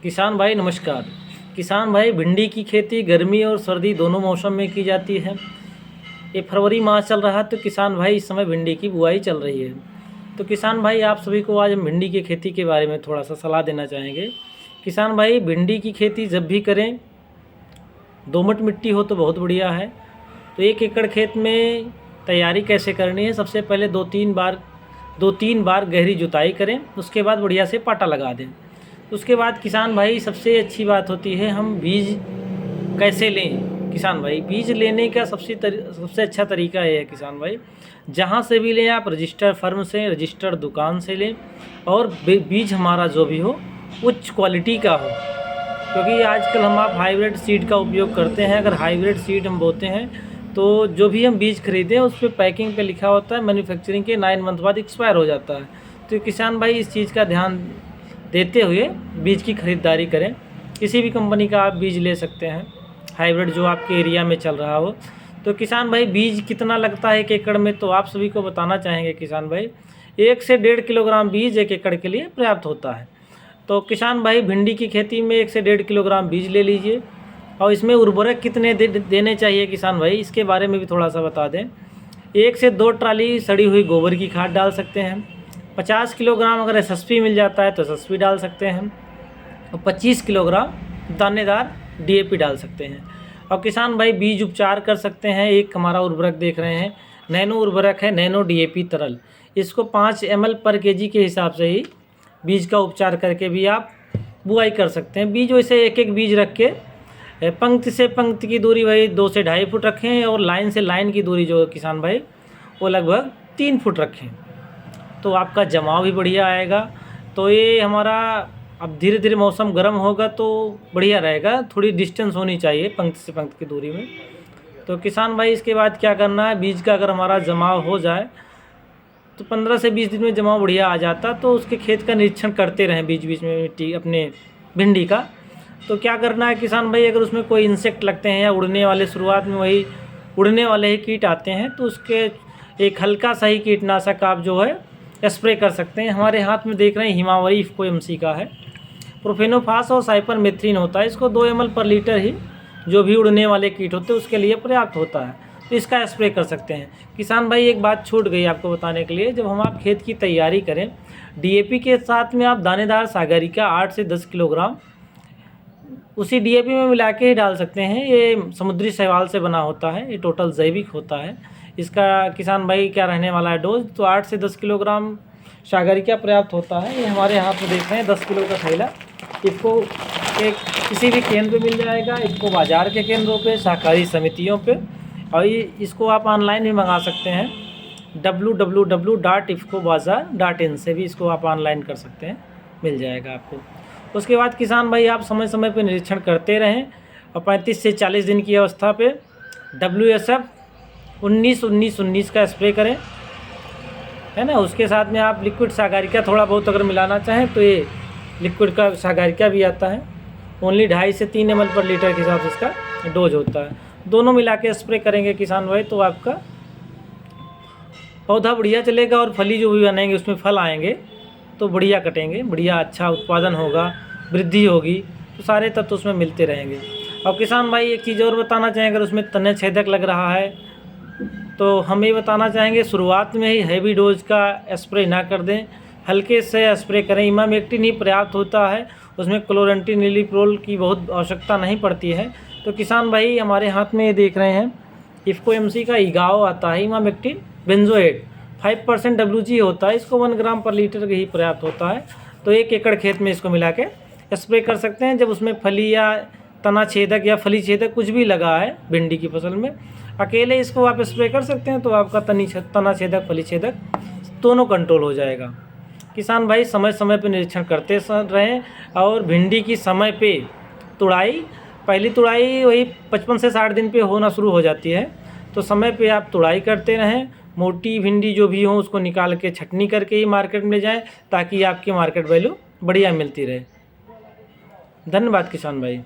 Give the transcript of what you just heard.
किसान भाई नमस्कार। किसान भाई, भिंडी की खेती गर्मी और सर्दी दोनों मौसम में की जाती है। ये फरवरी माह चल रहा है तो किसान भाई इस समय भिंडी की बुआई चल रही है। तो किसान भाई, आप सभी को आज हम भिंडी की खेती के बारे में थोड़ा सा सलाह देना चाहेंगे। किसान भाई, भिंडी की खेती जब भी करें, दोमट मिट्टी हो तो बहुत बढ़िया है। तो 1 एकड़ खेत में तैयारी कैसे करनी है, सबसे पहले दो तीन बार गहरी जुताई करें, उसके बाद बढ़िया से पाटा लगा दें। उसके बाद किसान भाई, सबसे अच्छी बात होती है हम बीज कैसे लें। किसान भाई, बीज लेने का सबसे अच्छा तरीका ये है किसान भाई, जहाँ से भी लें आप रजिस्टर फर्म से, रजिस्टर दुकान से लें, और बीज हमारा जो भी हो उच्च क्वालिटी का हो। क्योंकि आजकल आप हाइब्रिड सीड का उपयोग करते हैं। अगर हाइब्रिड सीड हम बोते हैं तो जो भी हम बीज खरीदें उस पर पैकिंग पे लिखा होता है मैन्युफैक्चरिंग के 9 मंथ बाद एक्सपायर हो जाता है। तो किसान भाई, इस चीज़ का ध्यान देते हुए बीज की ख़रीदारी करें। किसी भी कंपनी का आप बीज ले सकते हैं, हाइब्रिड जो आपके एरिया में चल रहा हो। तो किसान भाई, बीज कितना लगता है 1 एकड़ में, तो आप सभी को बताना चाहेंगे किसान भाई। 1 से 1.5 किलोग्राम बीज 1 एकड़ के लिए पर्याप्त होता है। तो किसान भाई, भिंडी की खेती में 1 से 1.5 किलोग्राम बीज ले लीजिए। और इसमें उर्वरक कितने देने चाहिए किसान भाई, इसके बारे में भी थोड़ा सा बता दें। 1 से 2 ट्राली सड़ी हुई गोबर की खाद डाल सकते हैं। 50 किलोग्राम अगर एसएसपी मिल जाता है तो एसएसपी डाल सकते हैं। और 25 किलोग्राम दानेदार डीएपी डाल सकते हैं। और किसान भाई, बीज उपचार कर सकते हैं। एक हमारा उर्वरक देख रहे हैं, नैनो उर्वरक है, नैनो डीएपी तरल। इसको 5 ml पर केजी के हिसाब से ही बीज का उपचार करके भी आप बुआई कर सकते हैं। बीज वैसे एक बीज रख के पंक्ति से पंक्ति की दूरी वही 2 से 2.5 फुट रखें, और लाइन से लाइन की दूरी जो किसान भाई वो लगभग 3 फुट रखें, तो आपका जमाव भी बढ़िया आएगा। तो ये हमारा अब धीरे धीरे मौसम गर्म होगा तो बढ़िया रहेगा, थोड़ी डिस्टेंस होनी चाहिए पंक्ति से पंक्ति की दूरी में। तो किसान भाई, इसके बाद क्या करना है, बीज का अगर हमारा जमाव हो जाए तो 15 से 20 दिन में जमाव बढ़िया आ जाता, तो उसके खेत का निरीक्षण करते रहें बीच बीच में मिट्टी अपने भिंडी का। तो क्या करना है किसान भाई, अगर उसमें कोई इंसेक्ट लगते हैं या उड़ने वाले, शुरुआत में वही उड़ने वाले ही कीट आते हैं, तो उसके एक हल्का सा ही कीटनाशक आप जो है स्प्रे कर सकते हैं। हमारे हाथ में देख रहे हैं हिमावरी इफ़को एमसी का है, प्रोफेनोफास और साइपरमेथ्रिन होता है। इसको 2 ml पर लीटर ही जो भी उड़ने वाले कीट होते हैं उसके लिए पर्याप्त होता है, तो इसका स्प्रे कर सकते हैं। किसान भाई, एक बात छूट गई आपको बताने के लिए, जब हम आप खेत की तैयारी करें, डीएपी के साथ में आप दानेदार सागरिका 8 से 10 किलोग्राम उसी डीएपी में मिला के ही डाल सकते हैं। ये समुद्री शैवाल से बना होता है, ये टोटल जैविक होता है। इसका किसान भाई क्या रहने वाला है डोज, तो 8 से 10 किलोग्राम सागरिका पर्याप्त होता है। ये हमारे हाथ में देख रहे हैं 10 किलो का थैला। इसको एक किसी भी केंद्र पे मिल जाएगा, इसको बाज़ार के केंद्रों पे, सहकारी समितियों पे, और इसको आप ऑनलाइन भी मंगा सकते हैं। www.ifcobazar.in से भी इसको आप ऑनलाइन कर सकते हैं, मिल जाएगा आपको। उसके बाद किसान भाई, आप समय समय पे निरीक्षण करते रहें, और 35 से 40 दिन की अवस्था पे WSF 19-19-19 का स्प्रे करें, है ना। उसके साथ में आप लिक्विड सागरिका थोड़ा बहुत अगर मिलाना चाहें तो ये लिक्विड का सागरिका भी आता है। ओनली 2.5 से 3 ml पर लीटर के हिसाब से इसका डोज होता है। दोनों मिला के स्प्रे करेंगे किसान भाई, तो आपका पौधा बढ़िया चलेगा, और फली जो भी बनेंगे उसमें फल आएंगे तो बढ़िया कटेंगे, बढ़िया अच्छा उत्पादन होगा, वृद्धि होगी, तो सारे तत्व उसमें मिलते रहेंगे। और किसान भाई, एक चीज़ और बताना चाहेंगे, अगर उसमें तने छेदक लग रहा है तो हम ये बताना चाहेंगे, शुरुआत में ही हैवी डोज का स्प्रे ना कर दें, हल्के से स्प्रे करें। इमामेक्टिन ही पर्याप्त होता है, उसमें क्लोरेंटिनिलीप्रोल की बहुत आवश्यकता नहीं पड़ती है। तो किसान भाई, हमारे हाथ में ये देख रहे हैं इफ़को एमसी का इगाओ आता है, इमामेक्टिन बेंजोएट 5% WG होता है, इसको 1 ग्राम पर लीटर ही पर्याप्त होता है। तो 1 एकड़ खेत में इसको मिला के स्प्रे कर सकते हैं। जब उसमें फली या तना छेदक या फली छेदक कुछ भी लगा है भिंडी की फसल में, अकेले इसको आप स्प्रे कर सकते हैं, तो आपका तना छेदक फली छेदक दोनों कंट्रोल हो जाएगा। किसान भाई, समय समय पर निरीक्षण करते रहें, और भिंडी की समय पे तुड़ाई, पहली तुड़ाई वही 55 से 60 दिन पे होना शुरू हो जाती है, तो समय पे आप तुड़ाई करते रहें। मोटी भिंडी जो भी हो उसको निकाल के छटनी करके ही मार्केट में ले जाएं, ताकि आपकी मार्केट वैल्यू बढ़िया मिलती रहे। धन्यवाद किसान भाई।